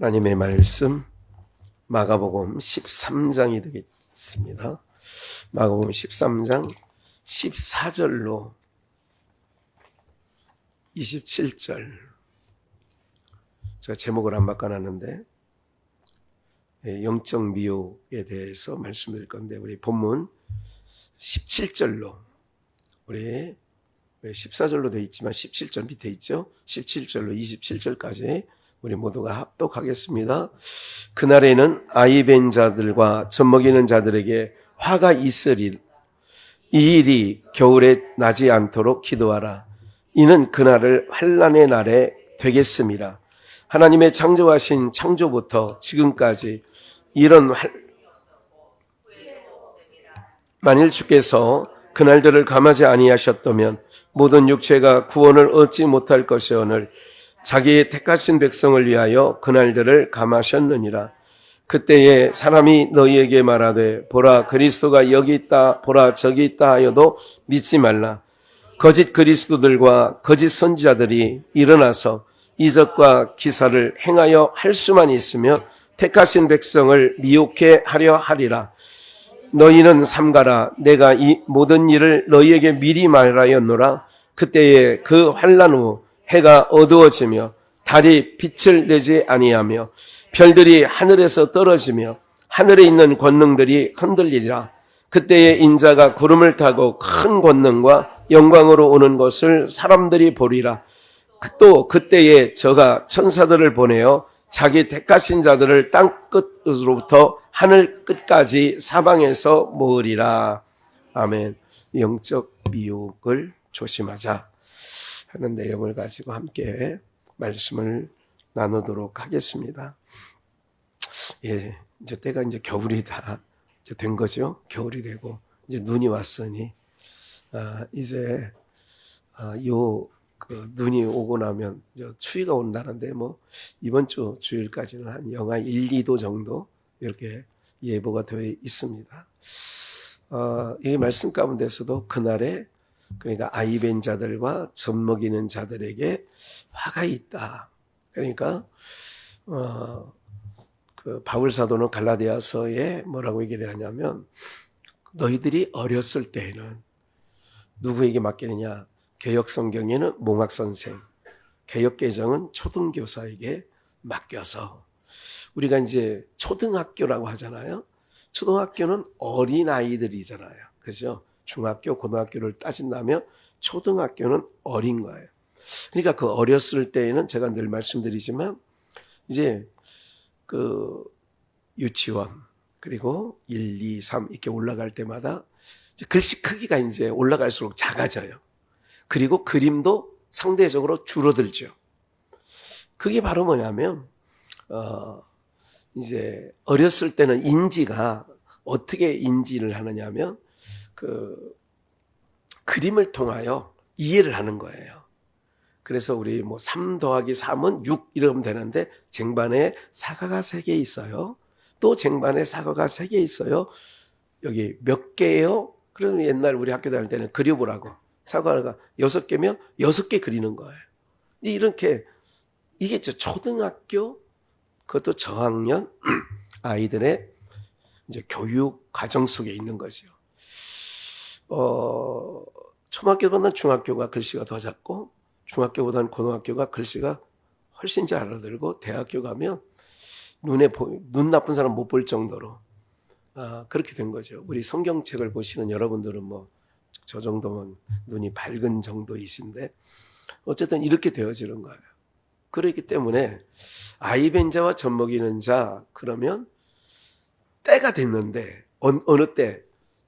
하나님의 말씀 마가복음 13장이 되겠습니다. 마가복음 13장 14절로 27절. 제가 제목을 안 바꿔놨는데 영적 미혹에 대해서 말씀드릴 건데, 우리 본문 17절로, 우리 14절로 되어 있지만 17절 밑에 있죠. 17절로 27절까지 우리 모두가 합독하겠습니다. 그날에는 아이 뵌 자들과 젖먹이는 자들에게 화가 있으리. 이 일이 겨울에 나지 않도록 기도하라. 이는 그날을 환난의 날에 되겠습니다. 하나님의 창조하신 창조부터 지금까지 이런 만일 주께서 그날들을 감하지 아니하셨다면 모든 육체가 구원을 얻지 못할 것이오늘 자기의 택하신 백성을 위하여 그날들을 감하셨느니라. 그때에 사람이 너희에게 말하되 보라 그리스도가 여기 있다, 보라 저기 있다 하여도 믿지 말라. 거짓 그리스도들과 거짓 선지자들이 일어나서 이적과 기사를 행하여 할 수만 있으며 택하신 백성을 미혹해 하려 하리라. 너희는 삼가라. 내가 이 모든 일을 너희에게 미리 말하였노라. 그때에 그 환난 후 해가 어두워지며 달이 빛을 내지 아니하며 별들이 하늘에서 떨어지며 하늘에 있는 권능들이 흔들리리라. 그때에 인자가 구름을 타고 큰 권능과 영광으로 오는 것을 사람들이 보리라. 또 그때에 저가 천사들을 보내어 자기 택하신 자들을 땅 끝으로부터 하늘 끝까지 사방에서 모으리라. 아멘. 영적 미혹을 조심하자 하는 내용을 가지고 함께 말씀을 나누도록 하겠습니다. 이제 때가 이제 겨울이 다 이제 된 거죠. 겨울이 되고 이제 눈이 왔으니 이제 눈이 오고 나면 이제 추위가 온다는데, 이번 주 주일까지는 한 영하 1, 2도 정도 이렇게 예보가 되어 있습니다. 이 말씀 가운데서도 그날에, 그러니까 아이 뵌 자들과 젖먹이는 자들에게 화가 있다. 그러니까 그 바울 사도는 갈라디아서에 뭐라고 얘기를 하냐면, 너희들이 어렸을 때에는 누구에게 맡기느냐? 개역 성경에는 몽학 선생, 개역 개정은 초등교사에게 맡겨서, 우리가 이제 초등학교라고 하잖아요. 초등학교는 어린 아이들이잖아요. 그죠? 중학교, 고등학교를 따진다면 초등학교는 어린 거예요. 그러니까 그 어렸을 때에는 제가 늘 말씀드리지만, 이제 그 유치원, 그리고 1, 2, 3 이렇게 올라갈 때마다 이제 글씨 크기가 이제 올라갈수록 작아져요. 그리고 그림도 상대적으로 줄어들죠. 그게 바로 뭐냐면, 이제 어렸을 때는 인지가 어떻게 인지를 하느냐면, 그림을 통하여 이해를 하는 거예요. 그래서 우리 3 더하기 3은 6 이러면 되는데, 쟁반에 사과가 3개 있어요. 또 쟁반에 사과가 3개 있어요. 여기 몇 개예요? 그러면 옛날 우리 학교 다닐 때는 그려보라고. 사과가 6개면 6개 그리는 거예요. 이렇게, 이게 초등학교, 그것도 저학년 아이들의 이제 교육 과정 속에 있는 거죠. 초등학교보다는 중학교가 글씨가 더 작고, 중학교보다는 고등학교가 글씨가 훨씬 잘 알아들고, 대학교 가면 눈 나쁜 사람 못 볼 정도로 그렇게 된 거죠. 우리 성경책을 보시는 여러분들은 저 정도면 눈이 밝은 정도이신데, 어쨌든 이렇게 되어지는 거예요. 그렇기 때문에 아이 뵌 자와 젖먹이는 자, 그러면 때가 됐는데, 어느 때,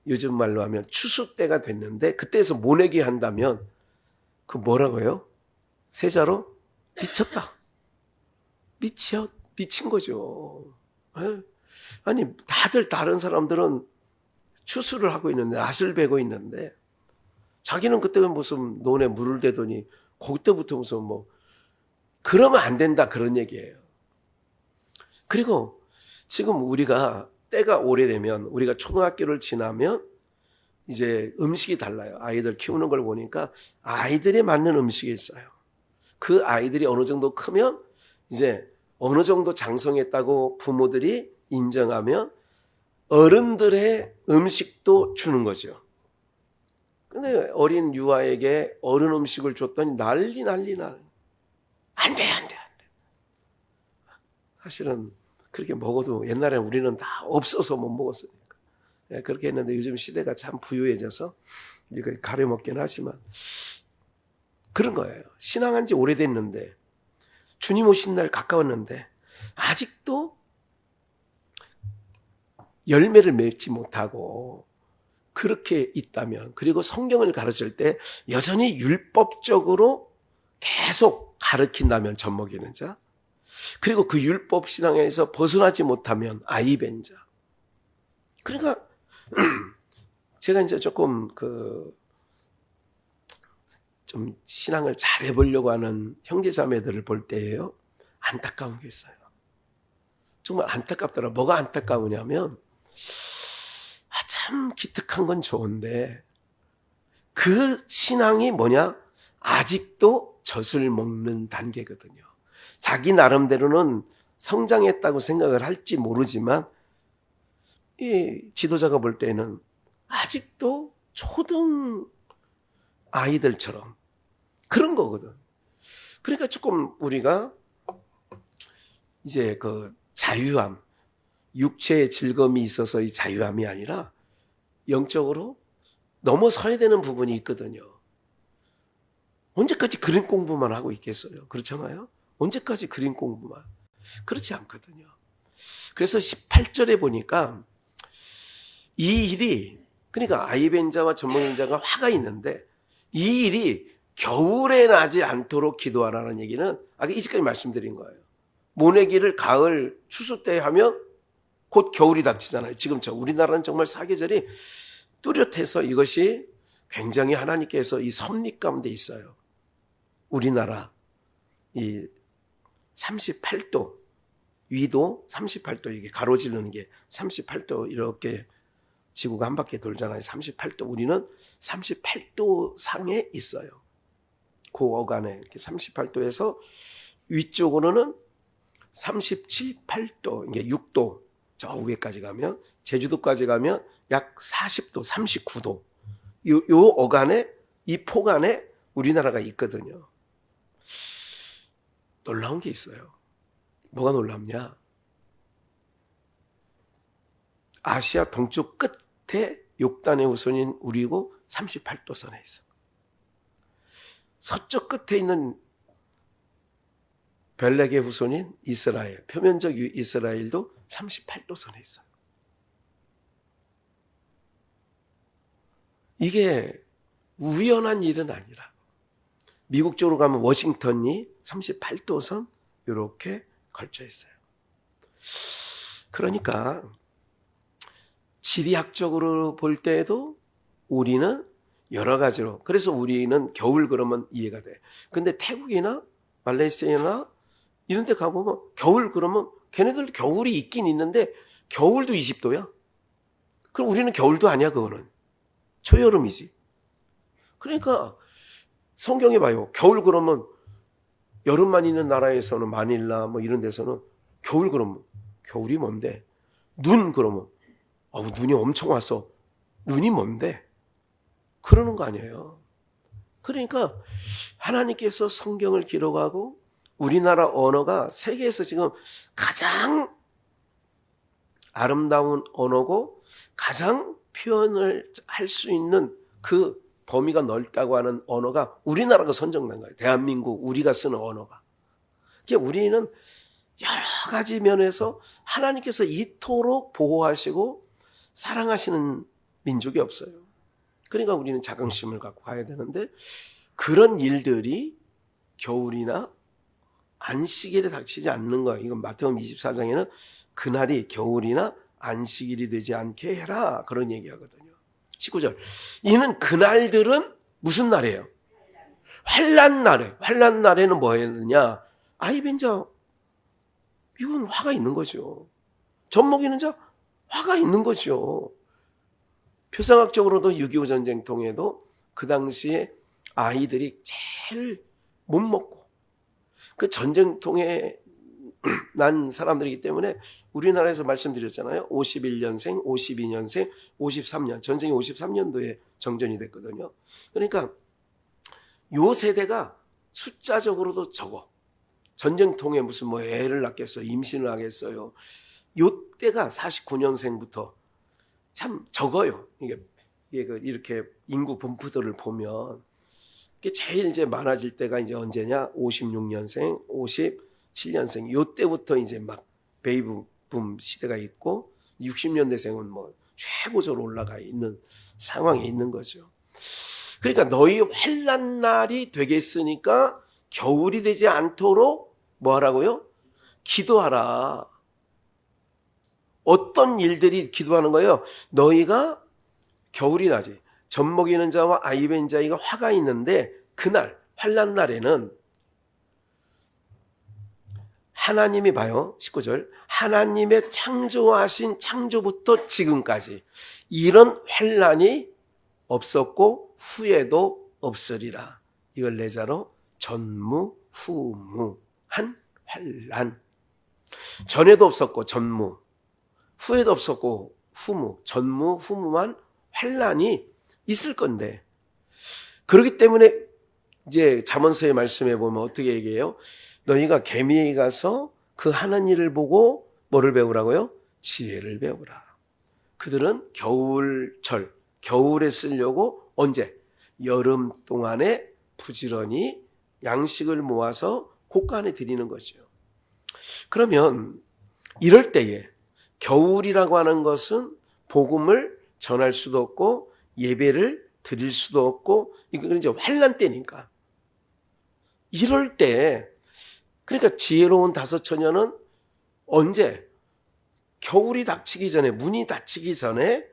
요즘 말로 하면 추수 때가 됐는데, 그때에서 모내기 한다면 그 뭐라고요? 세자로 미쳤다. 미친 거죠. 아니, 다들 다른 사람들은 추수를 하고 있는데, 낫을 베고 있는데, 자기는 그때 무슨 논에 물을 대더니 그때부터 무슨 그러면 안 된다, 그런 얘기예요. 그리고 지금 우리가 때가 오래되면, 우리가 초등학교를 지나면 이제 음식이 달라요. 아이들 키우는 걸 보니까 아이들에 맞는 음식이 있어요. 그 아이들이 어느 정도 크면 이제 어느 정도 장성했다고 부모들이 인정하면 어른들의 음식도 주는 거죠. 근데 어린 유아에게 어른 음식을 줬더니 난리. 안 돼. 사실은 그렇게 먹어도 옛날에는 우리는 다 없어서 못 먹었으니까. 그렇게 했는데 요즘 시대가 참 부유해져서 이거 가려 먹긴 하지만 그런 거예요. 신앙한 지 오래됐는데 주님 오신 날 가까웠는데 아직도 열매를 맺지 못하고 그렇게 있다면, 그리고 성경을 가르칠 때 여전히 율법적으로 계속 가르친다면 젖먹이는 자, 그리고 그 율법 신앙에서 벗어나지 못하면 아이벤 자. 그러니까 제가 이제 조금 좀 신앙을 잘해보려고 하는 형제자매들을 볼 때예요, 안타까운 게 있어요. 정말 안타깝더라. 뭐가 안타까우냐면 참 기특한 건 좋은데 그 신앙이 뭐냐? 아직도 젖을 먹는 단계거든요. 자기 나름대로는 성장했다고 생각을 할지 모르지만 이 지도자가 볼 때는 아직도 초등 아이들처럼 그런 거거든. 그러니까 조금 우리가 이제 그 자유함, 육체의 즐거움이 있어서 이 자유함이 아니라 영적으로 넘어서야 되는 부분이 있거든요. 언제까지 그림 공부만 하고 있겠어요? 그렇잖아요? 언제까지 그림 공부만? 그렇지 않거든요. 그래서 18절에 보니까 이 일이, 그러니까 아이벤자와 젖먹이자가 화가 있는데 이 일이 겨울에 나지 않도록 기도하라는 얘기는 아까 이제까지 말씀드린 거예요. 모내기를 가을 추수 때 하면 곧 겨울이 닥치잖아요. 지금 우리나라는 정말 사계절이 뚜렷해서 이것이 굉장히 하나님께서 이 섭리 가운데 있어요. 우리나라 이 38도 위도 38도, 이게 가로지르는 게 38도 이렇게 지구가 한 바퀴 돌잖아요. 38도. 우리는 38도 상에 있어요. 그 어간에 이렇게 38도에서 위쪽으로는 37, 8도, 이게 6도 저 위에까지 가면, 제주도까지 가면 약 40도, 39도. 요 어간에, 이 폭안에 우리나라가 있거든요. 놀라운 게 있어요. 뭐가 놀랍냐? 아시아 동쪽 끝에 욕단의 후손인 우리고 38도 선에 있어. 서쪽 끝에 있는 벨렉의 후손인 이스라엘, 표면적 이스라엘도 38도 선에 있어요. 이게 우연한 일은 아니라 미국 쪽으로 가면 워싱턴이 38도 선 이렇게 걸쳐 있어요. 그러니까 지리학적으로 볼 때에도 우리는 여러 가지로, 그래서 우리는 겨울 그러면 이해가 돼. 근데 태국이나 말레이시아나 이런 데 가보면 겨울 그러면 걔네들도 겨울이 있긴 있는데 겨울도 20도야. 그럼 우리는 겨울도 아니야. 그거는 초여름이지. 그러니까 성경에 봐요. 겨울 그러면 여름만 있는 나라에서는 마닐라 뭐 이런 데서는 겨울 그러면 겨울이 뭔데? 눈 그러면 눈이 엄청 왔어. 눈이 뭔데? 그러는 거 아니에요. 그러니까 하나님께서 성경을 기록하고 우리나라 언어가 세계에서 지금 가장 아름다운 언어고 가장 표현을 할 수 있는 그 범위가 넓다고 하는 언어가 우리나라가 선정된 거예요. 대한민국, 우리가 쓰는 언어가. 그러니까 우리는 여러 가지 면에서 하나님께서 이토록 보호하시고 사랑하시는 민족이 없어요. 그러니까 우리는 자긍심을 갖고 가야 되는데 그런 일들이 겨울이나 안식일에 닥치지 않는 거예요. 이건 마태복음 24장에는 그날이 겨울이나 안식일이 되지 않게 해라, 그런 얘기하거든요. 19절. 이는 그날들은 무슨 날이에요? 환난 날에. 환난 날에는 뭐 했느냐? 아이벤자, 이건 화가 있는 거죠. 젖먹이는 자, 화가 있는 거죠. 표상학적으로도 6.25 전쟁 통에도 그 당시에 아이들이 제일 못 먹고 그 전쟁통에 난 사람들이기 때문에 우리나라에서 말씀드렸잖아요. 51년생, 52년생, 53년, 전쟁이 53년도에 정전이 됐거든요. 그러니까 요 세대가 숫자적으로도 적어. 전쟁통에 무슨 뭐 애를 낳겠어요, 임신을 하겠어요. 요 때가 49년생부터 참 적어요. 이게 이렇게 인구 분포들을 보면 이게 제일 이제 많아질 때가 이제 언제냐? 56년생, 57년생. 요 때부터 이제 막 베이브 붐 시대가 있고 60년대생은 뭐 최고조로 올라가 있는 상황에 있는 거죠. 그러니까 너희 환난 날이 되겠으니까 겨울이 되지 않도록 뭐 하라고요? 기도하라. 어떤 일들이 기도하는 거예요? 너희가 겨울이 나지. 젖 먹이는 자와 아이 벤 자이가 화가 있는데 그날 환난 날에는 하나님이 봐요. 19절. 하나님의 창조하신 창조부터 지금까지 이런 환난이 없었고 후에도 없으리라. 이걸 내자로 전무후무한 환난. 전에도 없었고 전무, 후에도 없었고 후무, 전무후무한 환난이 있을 건데, 그렇기 때문에 이제 잠언서의 말씀에 보면 어떻게 얘기해요? 너희가 개미에 가서 그 하는 일을 보고 뭐를 배우라고요? 지혜를 배우라. 그들은 겨울철, 겨울에 쓰려고 언제? 여름 동안에 부지런히 양식을 모아서 곳간에 드리는 거죠. 그러면 이럴 때에 겨울이라고 하는 것은 복음을 전할 수도 없고 예배를 드릴 수도 없고, 이건 이제 환난 때니까. 이럴 때, 그러니까 지혜로운 다섯 처녀는 언제? 겨울이 닥치기 전에, 문이 닫히기 전에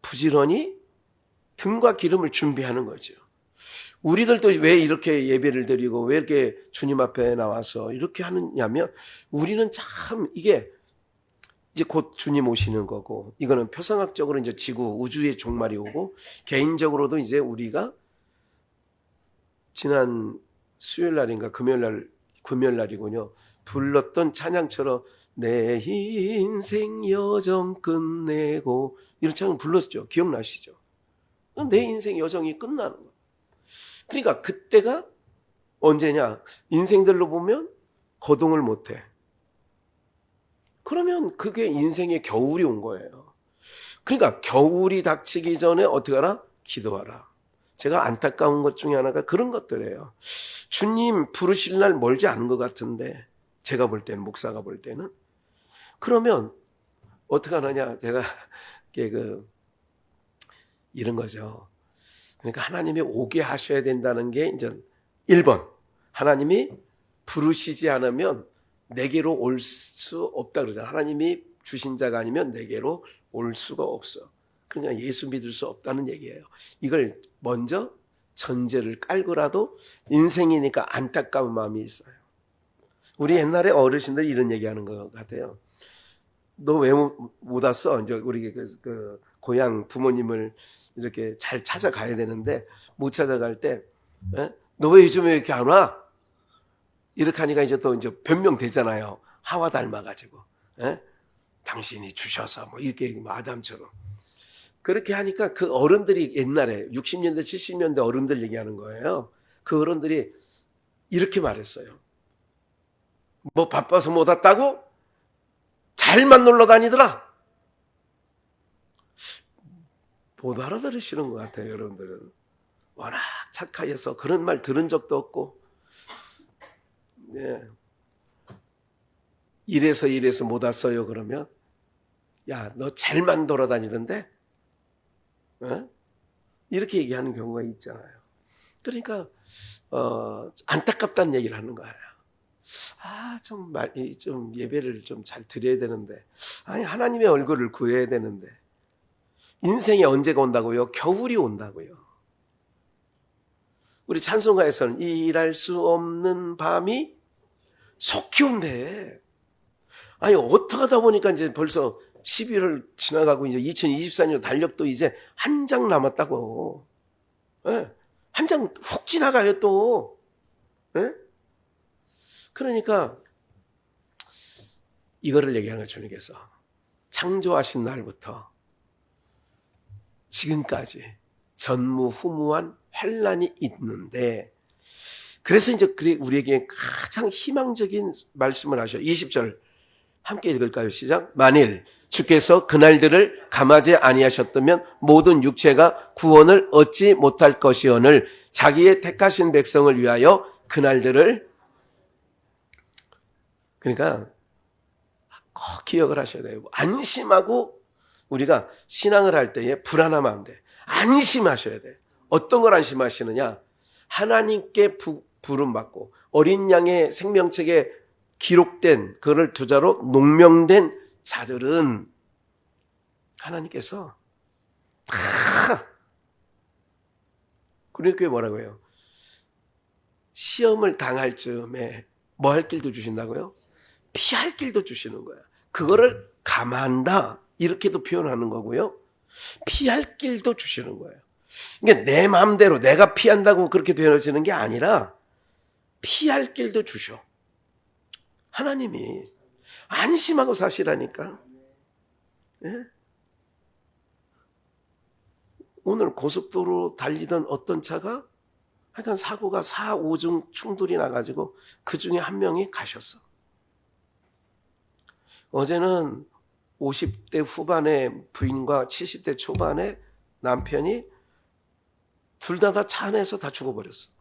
부지런히 등과 기름을 준비하는 거죠. 우리들도 왜 이렇게 예배를 드리고 왜 이렇게 주님 앞에 나와서 이렇게 하느냐면, 우리는 참 이게 이제 곧 주님 오시는 거고, 이거는 표상학적으로 이제 지구, 우주의 종말이 오고, 개인적으로도 이제 우리가 지난 수요일 날인가 금요일 날이군요. 불렀던 찬양처럼 내 인생 여정 끝내고 이런 찬양 불렀죠. 기억나시죠? 내 인생 여정이 끝나는 거예요. 그러니까 그때가 언제냐? 인생들로 보면 거동을 못해. 그러면 그게 인생의 겨울이 온 거예요. 그러니까 겨울이 닥치기 전에 어떻게 하라? 기도하라. 제가 안타까운 것 중에 하나가 그런 것들이에요. 주님 부르실 날 멀지 않은 것 같은데, 제가 볼 때는, 목사가 볼 때는. 그러면 어떻게 하느냐? 제가 이런 거죠. 그러니까 하나님이 오게 하셔야 된다는 게 이제 1번. 하나님이 부르시지 않으면 내게로 올 수 없다 그러잖아요. 하나님이 주신 자가 아니면 내게로 올 수가 없어. 그러니까 예수 믿을 수 없다는 얘기예요. 이걸 먼저 전제를 깔고라도 인생이니까 안타까운 마음이 있어요. 우리 옛날에 어르신들 이런 얘기하는 것 같아요. 너 왜 못 왔어? 이제 우리 그 고향 부모님을 이렇게 잘 찾아가야 되는데 못 찾아갈 때, 너 왜 요즘에 이렇게 안 와? 이렇게 하니까 이제 또 이제 변명되잖아요. 하와 닮아가지고, 당신이 주셔서 뭐 이렇게 아담처럼. 그렇게 하니까 그 어른들이 옛날에 60년대 70년대 어른들 얘기하는 거예요. 그 어른들이 이렇게 말했어요. 뭐 바빠서 못 왔다고? 잘만 놀러 다니더라. 못 알아들으시는 것 같아요. 여러분들은 워낙 착하여서 그런 말 들은 적도 없고, 이래서 못 왔어요. 그러면 야, 너 잘만 돌아다니던데? 이렇게 얘기하는 경우가 있잖아요. 그러니까 안타깝다는 얘기를 하는 거예요. 좀 예배를 좀 잘 드려야 되는데, 아니 하나님의 얼굴을 구해야 되는데, 인생이 언제가 온다고요? 겨울이 온다고요. 우리 찬송가에서는 일할 수 없는 밤이 속히 온대. 아니 어떻게 하다 보니까 이제 벌써 11월 지나가고 이제 2024년 달력도 이제 한 장 남았다고. 한 장 훅 지나가요 또. 그러니까 이거를 얘기하는 거예요. 주님께서 창조하신 날부터 지금까지 전무후무한 환난이 있는데, 그래서 이제 우리에게 가장 희망적인 말씀을 하셔. 20절 함께 읽을까요? 시작. 만일 주께서 그날들을 감하지 아니하셨다면 모든 육체가 구원을 얻지 못할 것이오늘 자기의 택하신 백성을 위하여 그날들을, 그러니까 꼭 기억을 하셔야 돼요. 안심하고 우리가 신앙을 할 때에 불안하면 안 돼. 안심하셔야 돼. 어떤 걸 안심하시느냐? 하나님께 부름받고 어린 양의 생명책에 기록된 그를 두자로 농명된 자들은 하나님께서 다, 그러니까 뭐라고 해요? 시험을 당할 즈음에 뭐 할 길도 주신다고요? 피할 길도 주시는 거야. 그거를 감한다 이렇게도 표현하는 거고요. 피할 길도 주시는 거예요. 그러니까 내 마음대로 내가 피한다고 그렇게 되어지는 게 아니라 피할 길도 주셔. 하나님이 안심하고 사시라니까. 예? 오늘 고속도로 달리던 어떤 차가 하여간 사고가 4, 5중 충돌이 나가지고 그 중에 한 명이 가셨어. 어제는 50대 후반의 부인과 70대 초반의 남편이 둘 다 차 안에서 다 죽어버렸어.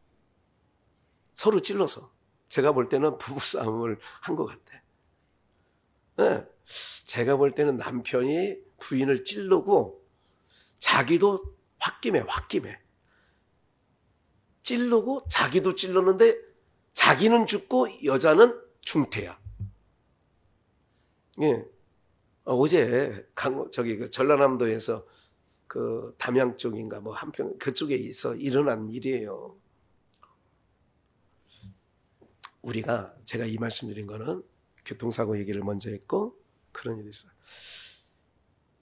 서로 찔러서. 제가 볼 때는 부부싸움을 한 것 같아. 네. 제가 볼 때는 남편이 부인을 찌르고 자기도 홧김에 찌르고 자기도 찔렀는데 자기는 죽고 여자는 중태야. 예. 어제 그 전라남도에서 그 담양 쪽인가 뭐 한평 그쪽에 있어 일어난 일이에요. 우리가 제가 이 말씀드린 거는 교통사고 얘기를 먼저 했고 그런 일이 있어요.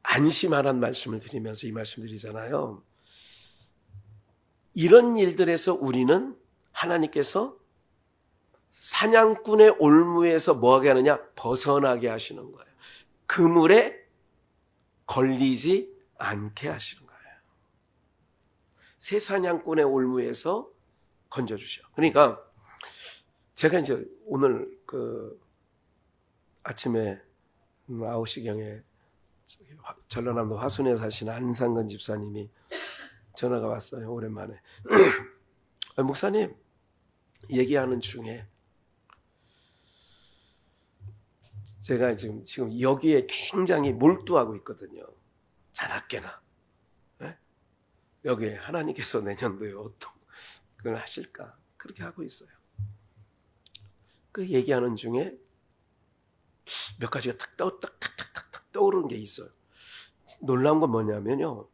안심하라는 말씀을 드리면서 이 말씀 드리잖아요. 이런 일들에서 우리는 하나님께서 사냥꾼의 올무에서 뭐하게 하느냐? 벗어나게 하시는 거예요. 그물에 걸리지 않게 하시는 거예요. 새 사냥꾼의 올무에서 건져주셔. 그러니까 제가 이제 오늘 그 아침에 9시경에 전라남도 화순에 사시는 안상근 집사님이 전화가 왔어요. 오랜만에. 목사님 얘기하는 중에 제가 지금 여기에 굉장히 몰두하고 있거든요. 자나깨나. 네? 여기에 하나님께서 내년도에 어떤 걸 하실까 그렇게 하고 있어요. 그 얘기하는 중에 몇 가지가 탁탁탁탁탁 떠오르는 게 있어요. 놀라운 건 뭐냐면요.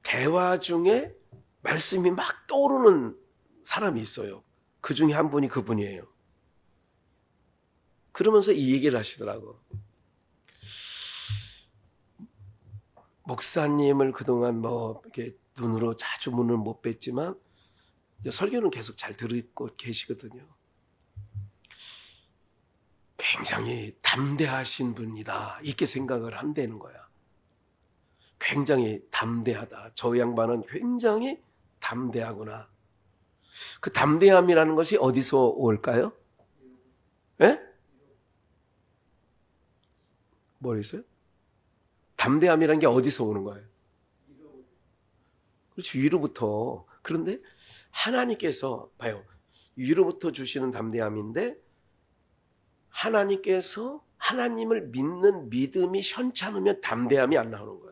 대화 중에 말씀이 막 떠오르는 사람이 있어요. 그 중에 한 분이 그분이에요. 그러면서 이 얘기를 하시더라고. 목사님을 그동안 뭐 이렇게 눈으로 자주 문을 못 뵀지만 설교는 계속 잘 듣고 계시거든요. 굉장히 담대하신 분이다 이렇게 생각을 한다는 거야. 굉장히 담대하다. 저 양반은 굉장히 담대하구나. 그 담대함이라는 것이 어디서 올까요? 예? 뭐랬어요? 담대함이라는 게 어디서 오는 거예요? 그렇지, 위로부터. 그런데 하나님께서 봐요. 위로부터 주시는 담대함인데 하나님께서 하나님을 믿는 믿음이 현찮으면 담대함이 안 나오는 거예요.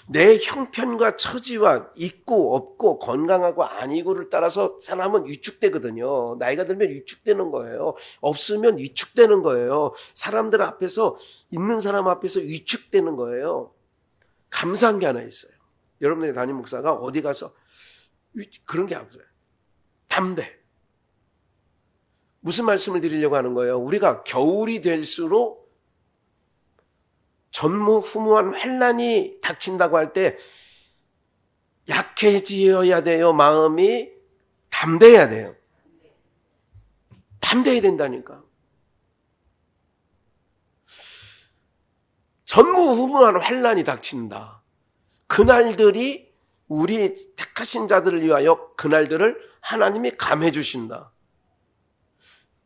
내 형편과 처지와 있고 없고 건강하고 아니고를 따라서 사람은 위축되거든요. 나이가 들면 위축되는 거예요. 없으면 위축되는 거예요. 사람들 앞에서 있는 사람 앞에서 위축되는 거예요. 감사한 게 하나 있어요. 여러분들의 담임 목사가 어디 가서 그런 게 없어요. 담대. 무슨 말씀을 드리려고 하는 거예요? 우리가 겨울이 될수록 전무후무한 환난이 닥친다고 할 때 약해져야 돼요. 마음이 담대해야 돼요. 담대해야 된다니까. 전무후무한 환난이 닥친다. 그날들이 우리 택하신 자들을 위하여 그날들을 하나님이 감해 주신다.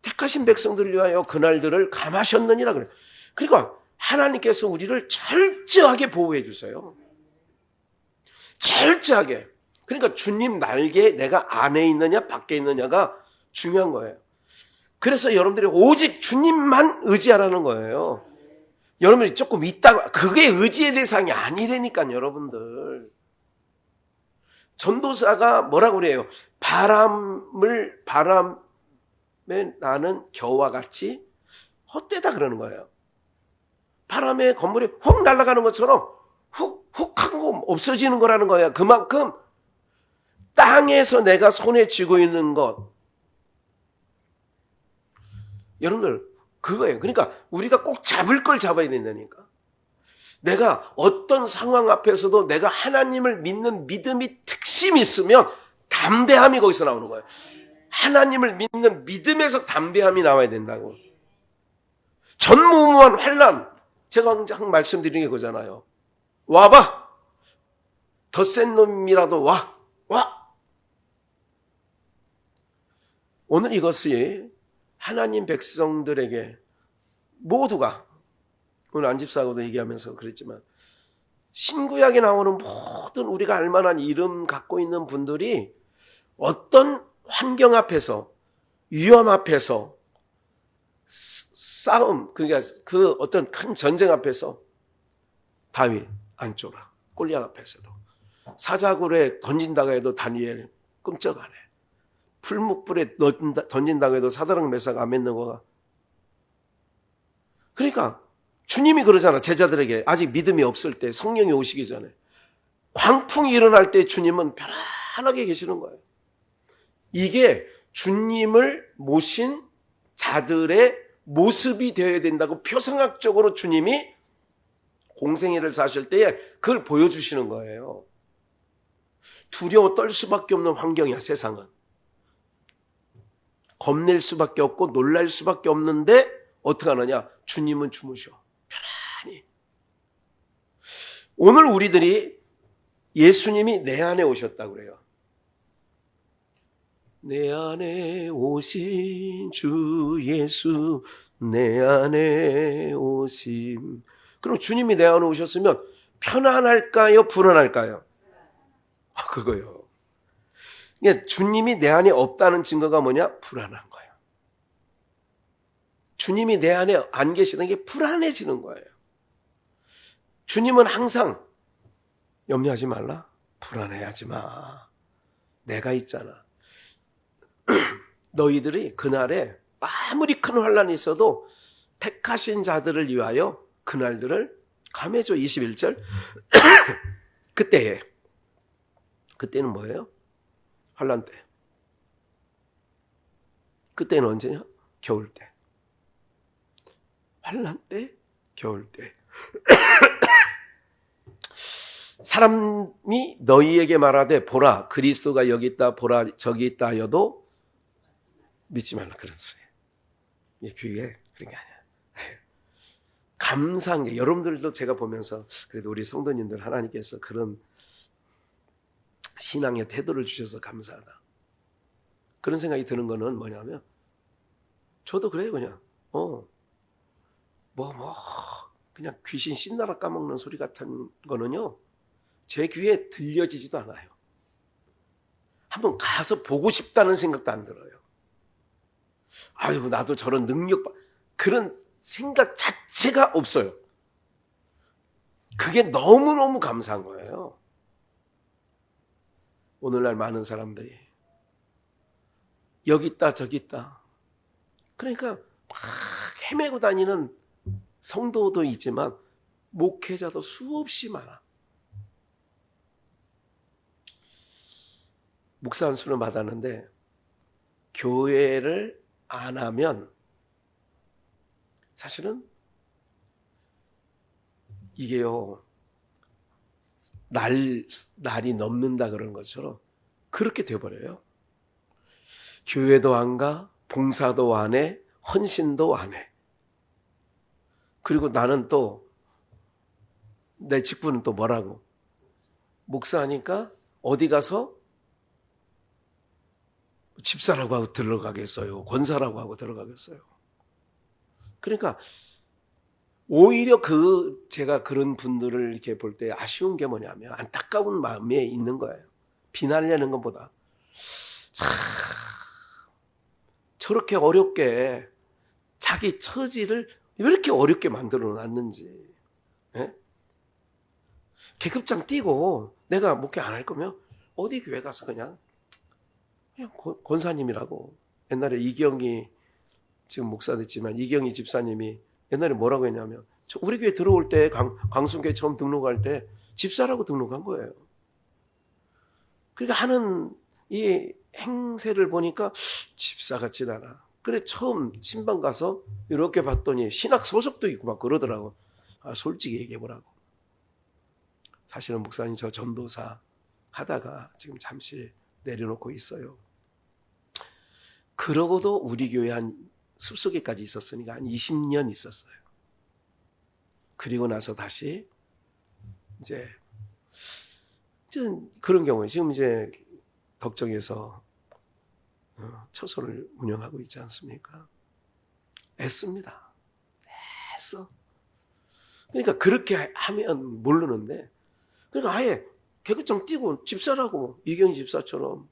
택하신 백성들을 위하여 그날들을 감하셨느니라 그래요. 그러니까 하나님께서 우리를 철저하게 보호해 주세요. 철저하게. 그러니까 주님 날개에 내가 안에 있느냐 밖에 있느냐가 중요한 거예요. 그래서 여러분들이 오직 주님만 의지하라는 거예요. 여러분이 조금 있다가 그게 의지의 대상이 아니라니까요. 여러분들. 전도사가 뭐라고 그래요? 바람에 나는 겨와 같이 헛되다 그러는 거예요. 바람에 건물이 훅 날아가는 것처럼 훅 하고 없어지는 거라는 거예요. 그만큼 땅에서 내가 손에 쥐고 있는 것, 여러분들 그거예요. 그러니까 우리가 꼭 잡을 걸 잡아야 된다니까. 내가 어떤 상황 앞에서도 내가 하나님을 믿는 믿음이 특심이 있으면 담대함이 거기서 나오는 거예요. 하나님을 믿는 믿음에서 담대함이 나와야 된다고. 전무후무한 환난, 제가 항상 말씀드리는 게 그거잖아요. 와봐. 더 센 놈이라도 와. 오늘 이것이 하나님 백성들에게 모두가, 오늘 안집사하고도 얘기하면서 그랬지만, 신구약에 나오는 모든 우리가 알만한 이름 갖고 있는 분들이 어떤 환경 앞에서, 위험 앞에서, 싸움, 그러니까 그 어떤 큰 전쟁 앞에서 다윗 안 쫄아. 골리앗 앞에서도. 사자굴에 던진다고 해도 다니엘 끔쩍 안 해. 풀무불에 던진다고 해도 사드락 메삭 아벤느고가. 그러니까 주님이 그러잖아. 제자들에게 아직 믿음이 없을 때, 성령이 오시기 전에 광풍이 일어날 때 주님은 편안하게 계시는 거예요. 이게 주님을 모신 자들의 모습이 되어야 된다고 표상학적으로 주님이 공생애를 사실 때에 그걸 보여주시는 거예요. 두려워 떨 수밖에 없는 환경이야, 세상은. 겁낼 수밖에 없고 놀랄 수밖에 없는데 어떻게 하느냐? 주님은 주무셔. 편안히. 오늘 우리들이 예수님이 내 안에 오셨다고 그래요. 내 안에 오신 주 예수, 내 안에 오심. 그럼 주님이 내 안에 오셨으면 편안할까요? 불안할까요? 그거요. 그러니까 주님이 내 안에 없다는 증거가 뭐냐? 불안한 거예요. 주님이 내 안에 안 계시는 게 불안해지는 거예요. 주님은 항상 염려하지 말라. 불안해하지 마. 내가 있잖아. 너희들이 그날에 아무리 큰 환란이 있어도 택하신 자들을 위하여 그날들을 감해줘. 21절. 그때는 뭐예요? 환란 때. 그때는 언제냐? 겨울 때. 환란 때, 겨울 때. 사람이 너희에게 말하되 보라 그리스도가 여기 있다, 보라 저기 있다 하여도 믿지 말라, 그런 소리예요. 이게 그게 그런 게 아니야. 감사한 게, 여러분들도 제가 보면서 그래도 우리 성도님들 하나님께서 그런 신앙의 태도를 주셔서 감사하다. 그런 생각이 드는 거는 뭐냐면, 저도 그래요. 그냥 그냥 귀신 신나라 까먹는 소리 같은 거는요, 제 귀에 들려지지도 않아요. 한번 가서 보고 싶다는 생각도 안 들어요. 아이고, 나도 저런 그런 생각 자체가 없어요. 그게 너무너무 감사한 거예요. 오늘날 많은 사람들이 여기 있다 저기 있다, 그러니까 막 헤매고 다니는 성도도 있지만 목회자도 수없이 많아. 목사 한 수는 받았는데 교회를 안 하면 사실은 이게요, 날이 넘는다 그런 것처럼 그렇게 돼버려요. 교회도 안 가, 봉사도 안 해, 헌신도 안 해. 그리고 나는 또 내 직분은 또 뭐라고? 목사니까 어디 가서 집사라고 하고 들어가겠어요? 권사라고 하고 들어가겠어요? 그러니까 오히려 제가 그런 분들을 이렇게 볼 때 아쉬운 게 뭐냐면 안타까운 마음에 있는 거예요. 비난하려는 것보다. 참, 저렇게 어렵게 자기 처지를 왜 이렇게 어렵게 만들어 놨는지. 예? 계급장 띄고 내가 목회 안 할 거면 어디 교회 가서 그냥 권사님이라고. 옛날에 이경이 지금 목사 됐지만 이경이 집사님이 옛날에 뭐라고 했냐면 우리 교회 들어올 때 광순교회 처음 등록할 때 집사라고 등록한 거예요. 그러니까 하는 이 행세를 보니까 집사 같진 않아. 그래 처음 신방 가서 이렇게 봤더니 신학 소속도 있고 막 그러더라고. 솔직히 얘기해보라고. 사실은 목사님 저 전도사 하다가 지금 잠시 내려놓고 있어요. 그러고도 우리 교회 한 숲속에까지 있었으니까 한 20년 있었어요. 그리고 나서 다시 이제 그런 경우에 지금 이제 덕정에서 처소를 운영하고 있지 않습니까? 애씁니다. 애써. 그러니까 그렇게 하면 모르는데, 그러니까 아예 계급장 띄고 집사라고 이경희 집사처럼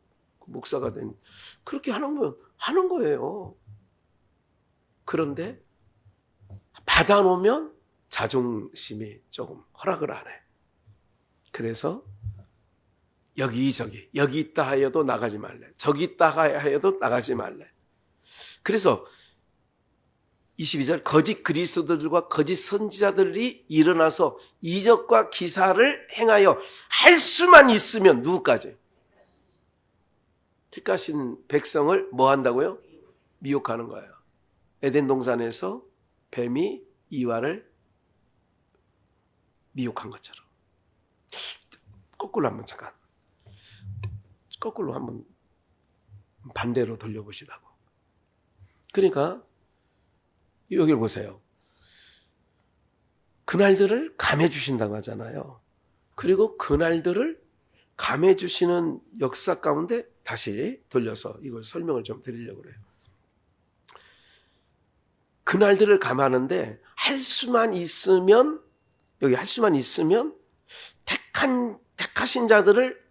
목사가 된 그렇게 하는 거예요. 그런데 받아놓으면 자존심이 조금 허락을 안 해. 그래서 여기저기 여기 있다 하여도 나가지 말래. 저기 있다 하여도 나가지 말래. 그래서 22절 거짓 그리스도들과 거짓 선지자들이 일어나서 이적과 기사를 행하여 할 수만 있으면 누구까지? 택하신 백성을 뭐 한다고요? 미혹하는 거예요. 에덴 동산에서 뱀이 이와를 미혹한 것처럼. 거꾸로 한번 잠깐. 거꾸로 한번 반대로 돌려보시라고. 그러니까 여기를 보세요. 그날들을 감해 주신다고 하잖아요. 그리고 그날들을 감해 주시는 역사 가운데 다시 돌려서 이걸 설명을 좀 드리려고 그래요. 그날들을 감하는데 할 수만 있으면, 여기 할 수만 있으면 택하신 자들을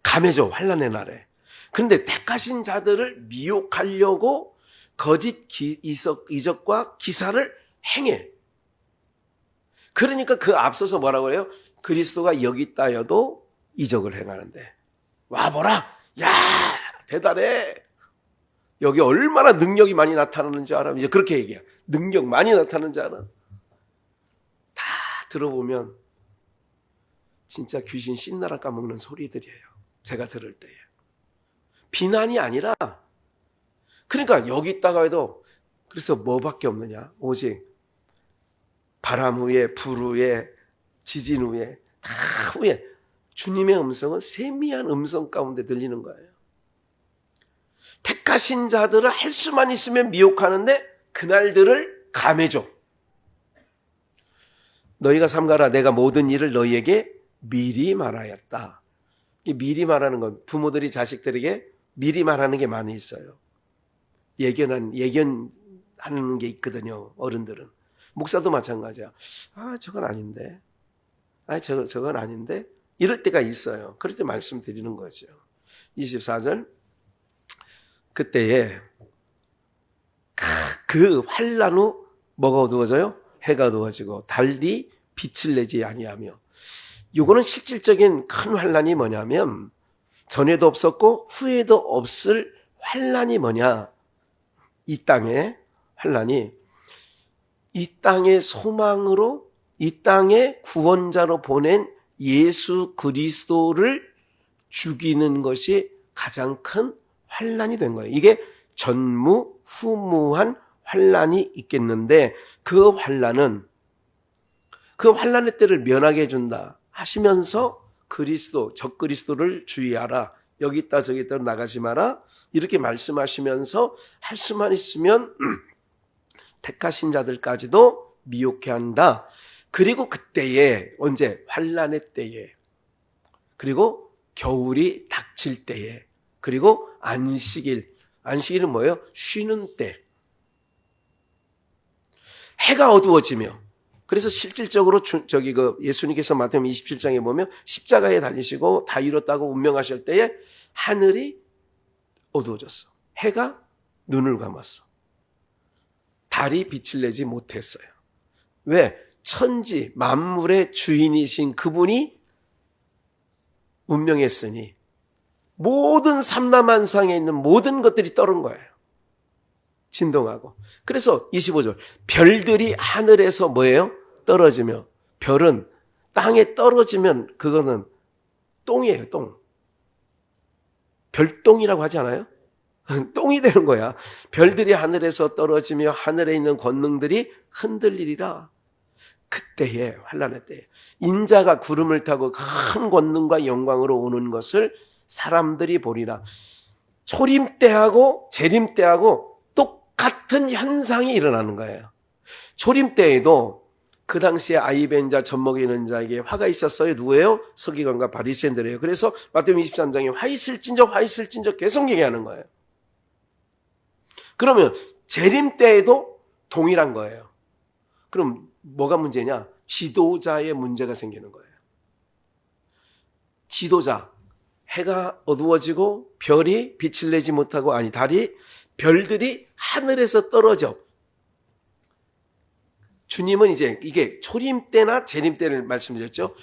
감해줘, 환난의 날에. 그런데 택하신 자들을 미혹하려고 거짓 이적과 기사를 행해. 그러니까 그 앞서서 뭐라고 해요? 그리스도가 여기 있다여도 이적을 행하는데 와보라. 야 대단해. 여기 얼마나 능력이 많이 나타나는 줄 알아? 이제 그렇게 얘기해. 능력 많이 나타나는 줄 알아? 다 들어보면 진짜 귀신 신나라 까먹는 소리들이에요. 제가 들을 때에. 비난이 아니라, 그러니까 여기 있다가 해도, 그래서 뭐밖에 없느냐? 오직 바람 후에, 불 후에, 지진 후에, 다 후에 주님의 음성은 세미한 음성 가운데 들리는 거예요. 택하신 자들을 할 수만 있으면 미혹하는데 그날들을 감해줘. 너희가 삼가라. 내가 모든 일을 너희에게 미리 말하였다. 미리 말하는 건 부모들이 자식들에게 미리 말하는 게 많이 있어요. 예견하는 게 있거든요. 어른들은. 목사도 마찬가지야. 저건 아닌데. 저건 아닌데. 이럴 때가 있어요. 그럴 때 말씀드리는 거죠. 24절. 그때에 그 환난 후 뭐가 어두워져요? 해가 어두워지고 달리 빛을 내지 아니하며. 이거는 실질적인 큰 환난이 뭐냐면 전에도 없었고 후에도 없을 환난이 뭐냐? 이 땅의 환난이 이 땅의 소망으로 이 땅의 구원자로 보낸 예수 그리스도를 죽이는 것이 가장 큰 환난이 된 거예요. 이게 전무후무한 환난이 있겠는데 그 환난의 때를 면하게 해준다 하시면서 적그리스도를 주의하라. 여기 있다 저기 있다 나가지 마라. 이렇게 말씀하시면서 할 수만 있으면 택하신 자들까지도 미혹해 한다. 그리고 그때에 언제? 환난의 때에. 그리고 겨울이 닥칠 때에. 그리고 안식일. 안식일은 뭐예요? 쉬는 때. 해가 어두워지며. 그래서 실질적으로 예수님께서 마태복음 27장에 보면 십자가에 달리시고 다 이뤘다고 운명하실 때에 하늘이 어두워졌어. 해가 눈을 감았어. 달이 빛을 내지 못했어요. 왜? 천지 만물의 주인이신 그분이 운명했으니 모든 삼라만상에 있는 모든 것들이 떠른 거예요. 진동하고. 그래서 25절 별들이 하늘에서 뭐예요? 떨어지며. 별은 땅에 떨어지면 그거는 똥이에요. 똥. 별똥이라고 하지 않아요? 똥이 되는 거야. 별들이 하늘에서 떨어지며 하늘에 있는 권능들이 흔들리리라. 그때에, 환난의 때에 인자가 구름을 타고 큰 권능과 영광으로 오는 것을 사람들이 보리라. 초림 때하고 재림 때하고 똑같은 현상이 일어나는 거예요. 초림 때에도 그 당시에 아이벤자 젖먹이는 자에게 화가 있었어요. 누구예요? 서기관과 바리새인들이에요. 그래서 마태복음 23장에 화 있을진저 계속 얘기하는 거예요. 그러면 재림 때에도 동일한 거예요. 그럼 뭐가 문제냐? 지도자의 문제가 생기는 거예요. 지도자, 해가 어두워지고 별이 빛을 내지 못하고, 별들이 하늘에서 떨어져. 주님은 이제 이게 초림 때나 재림 때를 말씀드렸죠.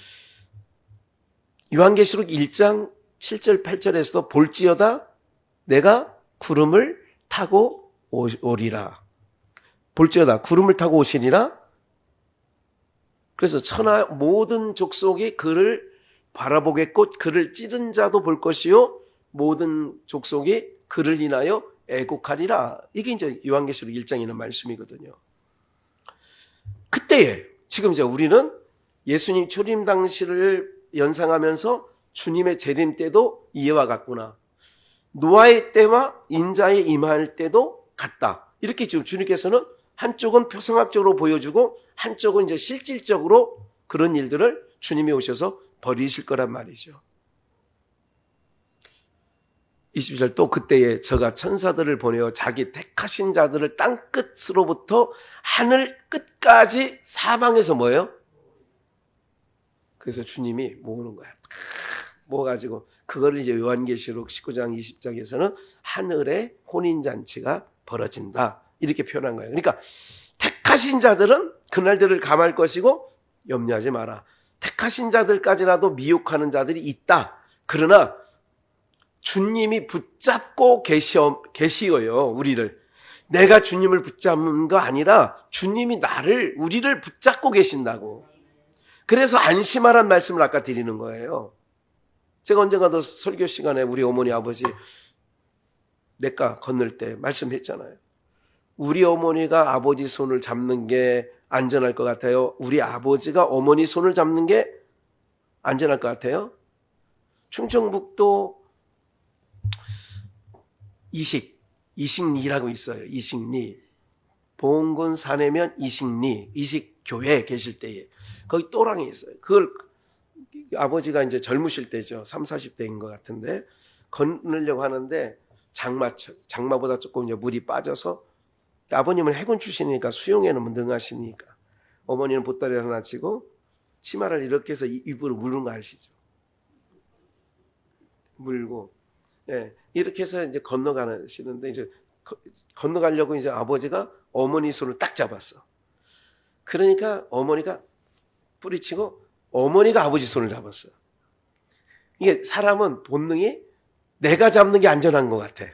요한계시록 1장 7절 8절에서도 볼지어다 내가 구름을 타고 오리라. 볼지어다 구름을 타고 오시리라. 그래서 천하 모든 족속이 그를 바라보겠고 그를 찌른 자도 볼 것이요 모든 족속이 그를 인하여 애곡하리라. 이게 이제 요한계시록 1장에 있는 말씀이거든요. 그때에 지금 이제 우리는 예수님 초림 당시를 연상하면서 주님의 재림 때도 이해와 같구나. 노아의 때와 인자의 임할 때도 같다. 이렇게 지금 주님께서는 한쪽은 표상학적으로 보여주고 한쪽은 이제 실질적으로 그런 일들을 주님이 오셔서 벌이실 거란 말이죠. 22절 또 그때에 저가 천사들을 보내어 자기 택하신 자들을 땅끝으로부터 하늘 끝까지 사방에서 뭐예요? 그래서 주님이 모으는 거야. 모아가지고 그거를 이제 요한계시록 19장 20장에서는 하늘의 혼인잔치가 벌어진다. 이렇게 표현한 거예요. 그러니까 택하신 자들은 그날들을 감할 것이고 염려하지 마라. 택하신 자들까지라도 미혹하는 자들이 있다. 그러나 주님이 붙잡고 계시어요. 우리를. 내가 주님을 붙잡는 거 아니라 주님이 우리를 붙잡고 계신다고. 그래서 안심하라는 말씀을 아까 드리는 거예요. 제가 언젠가도 설교 시간에 우리 어머니 아버지 냇가 건널 때 말씀했잖아요. 우리 어머니가 아버지 손을 잡는 게 안전할 것 같아요? 우리 아버지가 어머니 손을 잡는 게 안전할 것 충청북도 이식리라고 있어요. 이식리. 봉군 사내면 이식리, 이식교회 계실 때에 거기 또랑이 있어요. 그걸 아버지가 이제 젊으실 때죠. 30, 40대인 것 같은데 건너려고 하는데 장마보다 조금 이제 물이 빠져서 아버님은 해군 출신이니까 수영에는 능하시니까 어머니는 보따리 하나 치고 치마를 이렇게 해서 입으로 물는 거 아시죠? 물고 이렇게 해서 이제 건너가시는데 이제 건너가려고 이제 아버지가 어머니 손을 딱 잡았어. 그러니까 어머니가 뿌리치고 어머니가 아버지 손을 잡았어. 이게 사람은 본능이 내가 잡는 게 안전한 것 같아.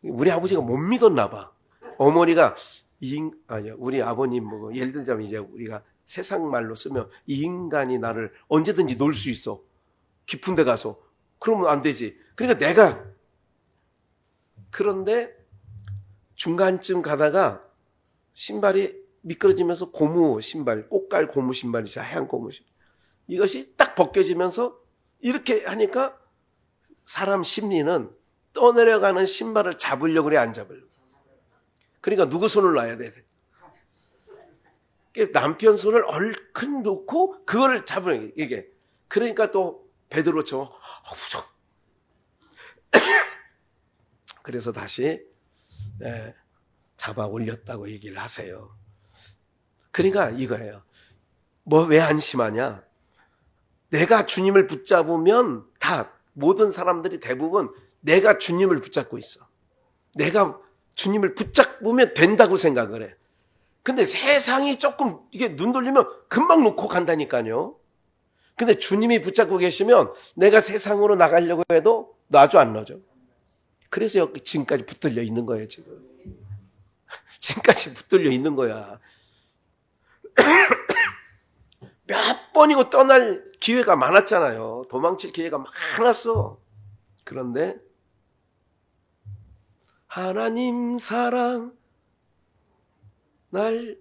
우리 아버지가 못 믿었나 봐. 어머니가 우리 아버님 뭐 예를 들자면 이제 우리가 세상 말로 쓰면 이 인간이 나를 언제든지 놀 수 있어. 깊은 데 가서. 그러면 안 되지. 그러니까 그런데 중간쯤 가다가 신발이 미끄러지면서 고무 신발, 꽃갈 고무 신발이 있어요. 하얀 고무 신발. 이것이 딱 벗겨지면서 이렇게 하니까 사람 심리는 떠내려가는 신발을 잡으려고 그래, 안 잡으려고. 그러니까 누구 손을 놔야 돼? 남편 손을 얼큰 놓고 그걸 잡으는 이게. 그러니까 또 베드로처럼 그래서 다시 잡아 올렸다고 얘기를 하세요. 그러니까 이거예요. 뭐 왜 안심하냐? 내가 주님을 붙잡으면 다 모든 사람들이 대부분 내가 주님을 붙잡고 있어. 내가 주님을 붙잡으면 된다고 생각을 해. 근데 세상이 조금 이게 눈 돌리면 금방 놓고 간다니까요. 근데 주님이 붙잡고 계시면 내가 세상으로 나가려고 해도 놔줘 안 놔줘. 그래서 여기 지금까지 붙들려 있는 거예요, 지금. 지금까지 붙들려 있는 거야. 몇 번이고 떠날 기회가 많았잖아요. 도망칠 기회가 많았어. 그런데 하나님 사랑 날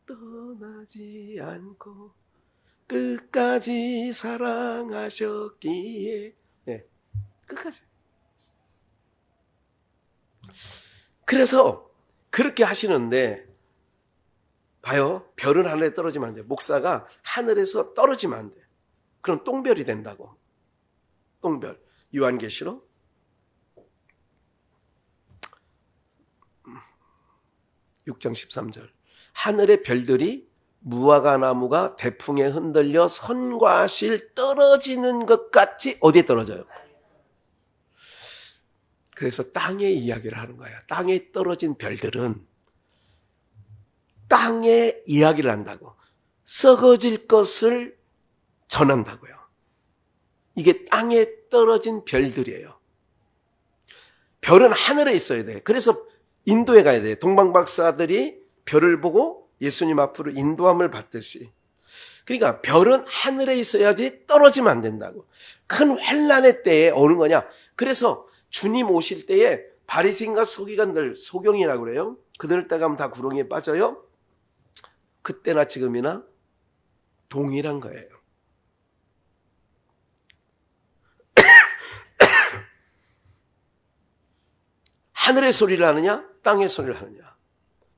떠나지 않고 끝까지 사랑하셨기에 끝까지. 그래서 그렇게 하시는데 봐요. 별은 하늘에 떨어지면 안 돼. 목사가 하늘에서 떨어지면 안 돼. 그럼 똥별이 된다고. 똥별. 요한계시록 6장 13절. 하늘의 별들이 무화과 나무가 대풍에 흔들려 선과 실 떨어지는 것 같이 어디에 떨어져요? 그래서 땅의 이야기를 하는 거예요. 땅에 떨어진 별들은 땅의 이야기를 한다고. 썩어질 것을 전한다고요. 이게 땅에 떨어진 별들이에요. 별은 하늘에 있어야 돼. 그래서 인도에 가야 돼. 동방박사들이 별을 보고 예수님 앞으로 인도함을 받듯이. 그러니까 별은 하늘에 있어야지 떨어지면 안 된다고. 큰 환난의 때에 오는 거냐. 그래서 주님 오실 때에 바리새인과 서기관들, 소경이라고 그래요. 그들 따라가면 다 구렁이에 빠져요. 그때나 지금이나 동일한 거예요. 하늘의 소리를 하느냐, 땅의 소리를 하느냐.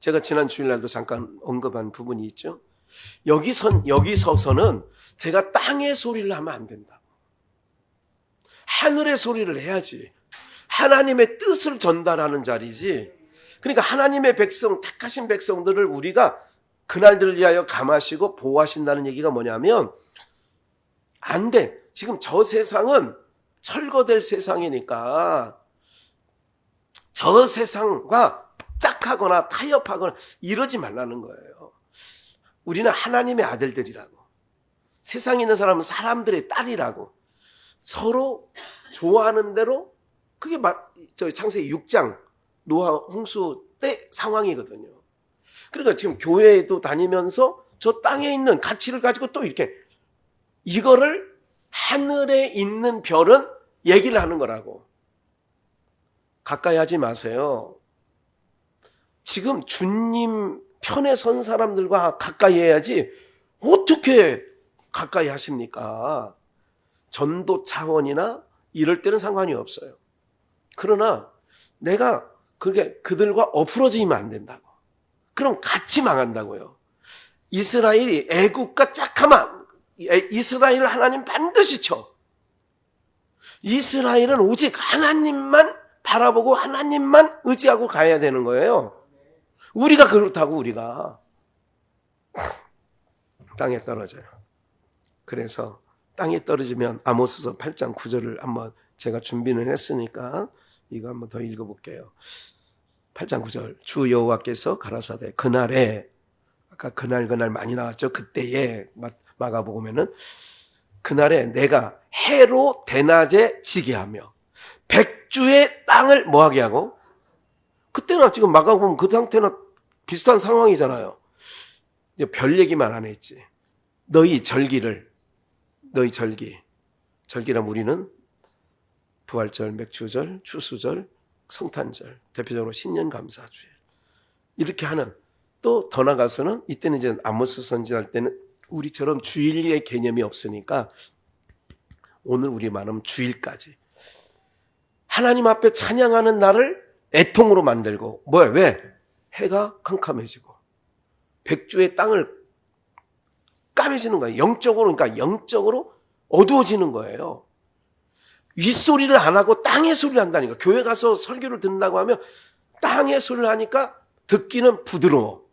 제가 지난 주일날도 잠깐 언급한 부분이 있죠. 여기 서서는 제가 땅의 소리를 하면 안 된다. 하늘의 소리를 해야지. 하나님의 뜻을 전달하는 자리지. 그러니까 하나님의 백성, 택하신 백성들을 우리가 그날들을 위하여 감하시고 보호하신다는 얘기가 뭐냐면 안 돼. 지금 저 세상은 철거될 세상이니까 저 세상과 짝하거나 타협하거나 이러지 말라는 거예요. 우리는 하나님의 아들들이라고. 세상에 있는 사람은 사람들의 딸이라고. 서로 좋아하는 대로 그게 창세기 6장 노아 홍수 때 상황이거든요. 그러니까 지금 교회에도 다니면서 저 땅에 있는 가치를 가지고 또 이렇게 이거를 하늘에 있는 별은 얘기를 하는 거라고. 가까이 하지 마세요. 지금 주님 편에 선 사람들과 가까이 해야지 어떻게 가까이 하십니까? 전도 차원이나 이럴 때는 상관이 없어요. 그러나 내가 그들과 엎으러지면 안 된다고. 그럼 같이 망한다고요. 이스라엘이 애국과 짝하면 이스라엘을 하나님 반드시 쳐. 이스라엘은 오직 하나님만 바라보고 하나님만 의지하고 가야 되는 거예요. 우리가 그렇다고 우리가 땅에 떨어져요. 그래서 땅에 떨어지면 아모스서 8장 9절을 한번 제가 준비는 했으니까 이거 한번 더 읽어볼게요. 8장 9절. 주 여호와께서 가라사대 그날에, 아까 그날 많이 나왔죠. 그때에 마가복음에는 그날에 내가 해로 대낮에 지게 하며 백주의 땅을 뭐하게 하고, 그때나 지금 마가복음 그 상태나 비슷한 상황이잖아요. 별 얘기만 안 했지. 너희 절기라면 우리는 부활절, 맥주절, 추수절, 성탄절, 대표적으로 신년감사주일 이렇게 하는, 또 더 나가서는 이때는 이제 아모스 선지할 때는 우리처럼 주일의 개념이 없으니까 오늘 우리 말하면 주일까지 하나님 앞에 찬양하는 날을 애통으로 만들고, 왜? 해가 캄캄해지고 백주의 땅을 까매지는 거예요. 영적으로, 그러니까 영적으로 어두워지는 거예요. 윗소리를 안 하고 땅의 소리를 한다니까. 교회 가서 설교를 듣는다고 하면 땅의 소리를 하니까 듣기는 부드러워.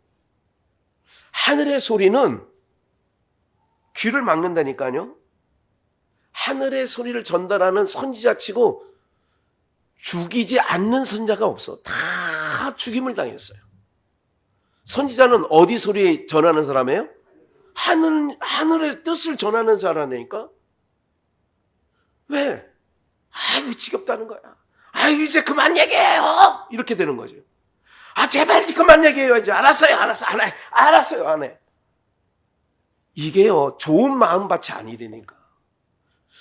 하늘의 소리는 귀를 막는다니까요. 하늘의 소리를 전달하는 선지자 치고 죽이지 않는 선자가 없어. 다 죽임을 당했어요. 선지자는 어디 소리 전하는 사람이에요? 하늘의 뜻을 전하는 사람이니까. 왜? 아이고 지겹다는 거야. 아이고 이제 그만 얘기해요. 이렇게 되는 거죠. 아 제발 그만 얘기해요. 이제 알았어요. 안 해. 알았어요. 안 해. 이게요 좋은 마음밭이 아니라니까.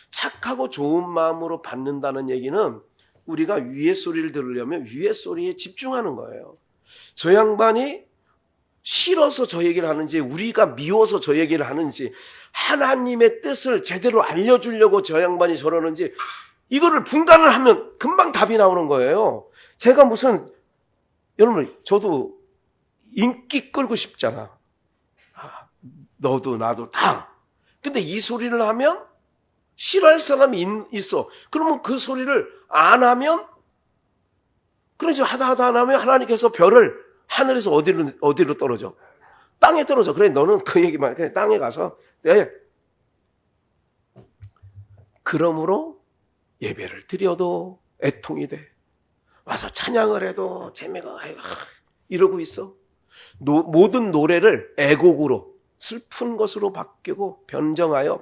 착하고 좋은 마음으로 받는다는 얘기는 우리가 위의 소리를 들으려면 위의 소리에 집중하는 거예요. 저 양반이 싫어서 저 얘기를 하는지 우리가 미워서 저 얘기를 하는지 하나님의 뜻을 제대로 알려주려고 저 양반이 저러는지 이거를 분간을 하면 금방 답이 나오는 거예요. 제가 무슨 여러분 저도 인기 끌고 싶잖아. 너도 나도 다. 근데 이 소리를 하면 싫어할 사람이 있어. 그러면 그 소리를 안 하면 그러지 하다 안 하면 하나님께서 별을 하늘에서 어디로 떨어져? 땅에 떨어져. 그래 너는 그 얘기만 그냥 땅에 가서 네. 그러므로 예배를 드려도 애통이 돼. 와서 찬양을 해도 재미가 이러고 있어. 모든 노래를 애곡으로 슬픈 것으로 바뀌고 변하여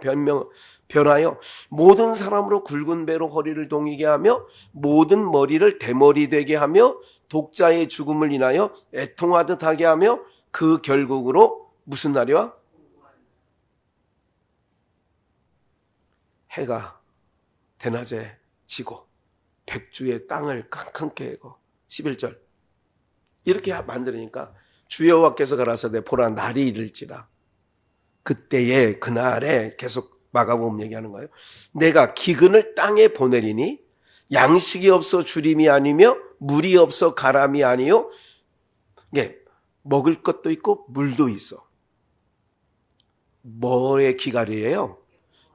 모든 사람으로 굵은 배로 허리를 동이게 하며 모든 머리를 대머리 되게 하며 독자의 죽음을 인하여 애통하듯 하게 하며 그 결국으로 무슨 날이 와? 해가 대낮에 지고 백주의 땅을 캄캄 깨고 11절 이렇게 만들으니까 주 여호와께서 가라사대 보라 날이 이를지라 그때에 그날에 계속 마가복음 얘기하는 거예요. 내가 기근을 땅에 보내리니 양식이 없어 주림이 아니며 물이 없어 가람이 아니요. 이게 먹을 것도 있고 물도 있어. 뭐의 기갈이에요?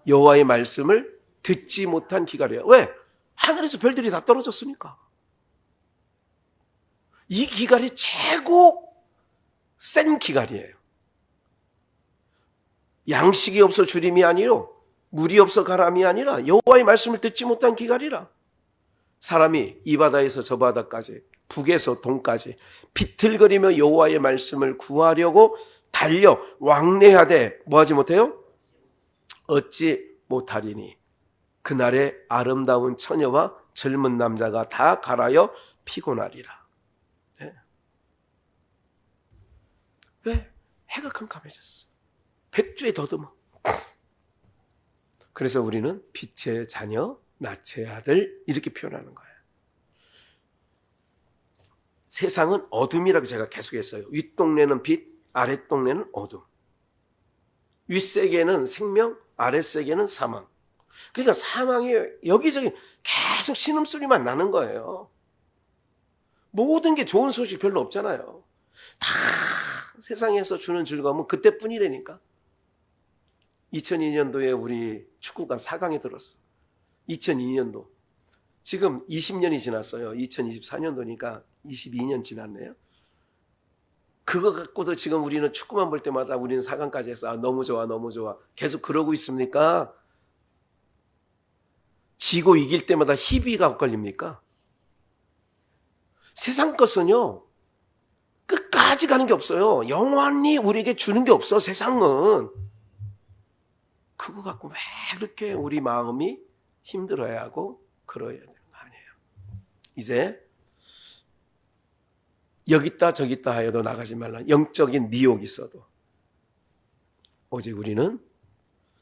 여호와의 말씀을 듣지 못한 기갈이에요. 왜? 하늘에서 별들이 다 떨어졌으니까. 이 기갈이 최고 센 기갈이에요. 양식이 없어 주림이 아니요 물이 없어 가람이 아니라 여호와의 말씀을 듣지 못한 기갈이라. 사람이 이 바다에서 저 바다까지 북에서 동까지 비틀거리며 여호와의 말씀을 구하려고 달려 왕래하되 뭐하지 못해요? 얻지 못하리니 그날에 아름다운 처녀와 젊은 남자가 다 갈아여 피곤하리라. 네. 왜? 해가 캄캄해졌어. 백주에 더듬어. 그래서 우리는 빛의 자녀, 낯의 아들 이렇게 표현하는 거예요. 세상은 어둠이라고 제가 계속했어요. 윗동네는 빛, 아랫동네는 어둠. 윗세계는 생명, 아랫세계는 사망. 그러니까 사망이 여기저기 계속 신음소리만 나는 거예요. 모든 게 좋은 소식 별로 없잖아요. 다 세상에서 주는 즐거움은 그때뿐이라니까. 2002년도에 우리 축구가 4강에 들었어. 2002년도. 지금 20년이 지났어요. 2024년도니까 22년 지났네요. 그거 갖고도 지금 우리는 축구만 볼 때마다 우리는 4강까지 해서 너무 좋아 너무 좋아 계속 그러고 있습니까? 지고 이길 때마다 희비가 걸립니까? 세상 것은요 끝까지 가는 게 없어요. 영원히 우리에게 주는 게 없어. 세상은. 그거 갖고 왜 이렇게 우리 마음이 힘들어야 하고 그러야 되는 거 아니에요. 이제 여기 있다 저기 있다 하여도 나가지 말라. 영적인 미혹이 있어도 오직 우리는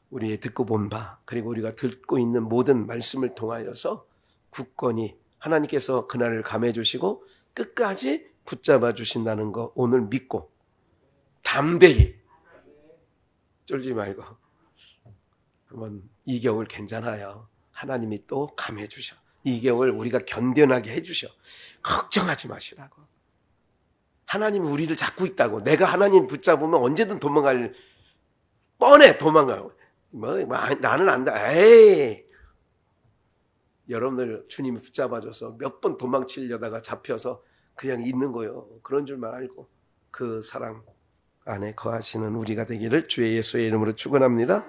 우리의 듣고 본 바 그리고 우리가 듣고 있는 모든 말씀을 통하여서 굳건히 하나님께서 그날을 감해 주시고 끝까지 붙잡아 주신다는 거 오늘 믿고 담대히 쫄지 말고 한번 이 겨울 괜찮아요. 하나님이 또 감해 주셔. 이 겨울 우리가 견뎌나게 해 주셔. 걱정하지 마시라고. 하나님이 우리를 잡고 있다고. 내가 하나님 붙잡으면 언제든 도망갈 뻔해 도망가고 나는 안다. 에이, 여러분들 주님이 붙잡아줘서 몇 번 도망치려다가 잡혀서 그냥 있는 거요. 그런 줄만 알고 그 사랑 안에 거하시는 우리가 되기를 주의 예수의 이름으로 축원합니다.